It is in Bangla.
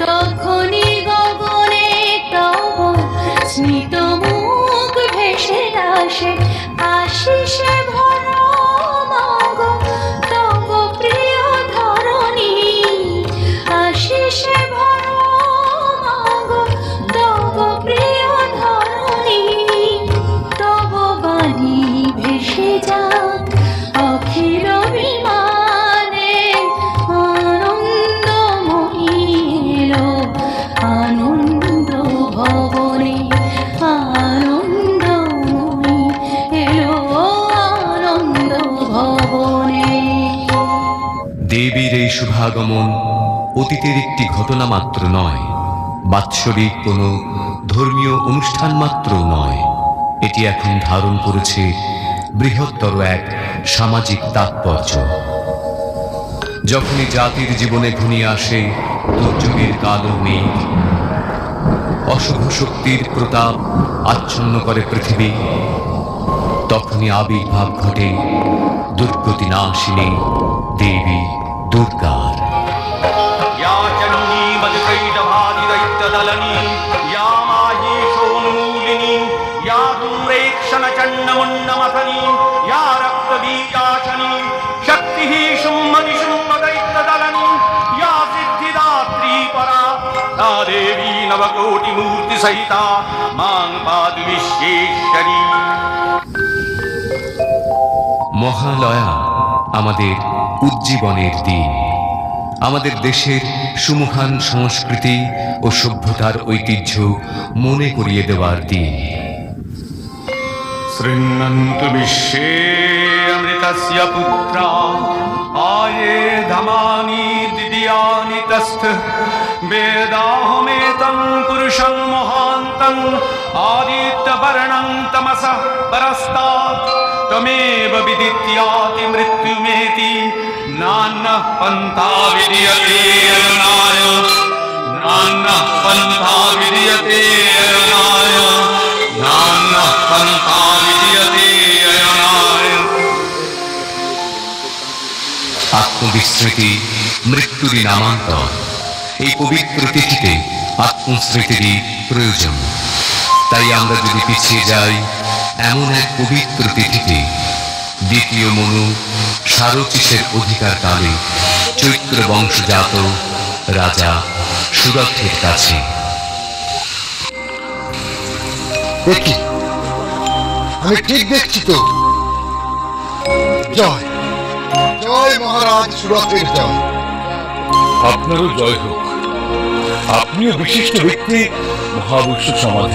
তখনই গগনে তব স্মিত মুখ ভেসে আসে, আশিসে ভরা মাগ তব প্রিয় ধরণী, আশিসে ভরা মাগ তব প্রিয় ধরণী। তব বাণী ভেসে যাক অখিল বিমানে, আনন্দময়ী এলো আনন্দ ভবনে, আনন্দময়ী এলো আনন্দ ভবনে। দেবীর এই শুভাগমন অতীতের একটি ঘটনা মাত্র নয়, বাৎসরিক কোনো ধর্মীয় অনুষ্ঠান মাত্র নয়, এটি এখন ধারণ করেছে বৃহত্তর এক সামাজিক তাৎপর্য। যখনই জাতির জীবনে ঘনিয়ে আসে দুর্যোগের কালো মেঘ, অশুভ শক্তির প্রতাপ আচ্ছন্ন করে পৃথিবী, তখনই আবির্ভাব ঘটে দুর্গতি নাশিনী দেবী দুর্গার। या चण्डी मधुकैटभादिदैत्यदलनी, या माहेशोन्मूलिनी, या दूरेक्षणचण्डमुण्डमथनी, या रक्तबीजाशनी, शक्तिः शुम्भनिशुम्भदैत्यदलनी, या सिद्धिदात्री परा, सा देवी नवकोटिमूर्तिसहिता मां पातु विश्वेश्वरी। মহালয়া আমাদের উজ্জীবনের দিন, আমাদের দেশের সুমহান সংস্কৃতি ও সভ্যতার ঐতিহ্য মনে করিয়ে দেওয়ার দিন। शृण्वन्तु विश्वे अमृतस्य पुत्रा, आये धमानि दिव्यानि तस्थ, वेदाहमेतं पुरुषं महान्तं, आदित्यवर्णं तमसः परस्तात्, त्वमेव विदित्याति मृत्युमेति, नान्यः पन्था विद्यते अयनाय, नान्यः पन्था विद्यते अयनाय, नान्यः पन्था विद्यते अयनाय। আত্মবিস্মৃতি মৃত্যুরই নামান্তর। এই পবিত্র তিথিতে আত্মস্মৃতিরই প্রয়োজন। তাই আমরা যদি পিছিয়ে যাই এমন এক পবিত্র তিথিতে, দ্বিতীয় মনু সারচিসের অধিকার কালে চৈত্র বংশজাত রাজা সুরথের কাছে। দেখি আমি ঠিক দেখছি তো? জয় জয় মহারাজ সুরথের জয়। আপনারও জয় হোক। আপনিও বিশিষ্ট ব্যক্তি, মহাবৈশ্য সমাজ।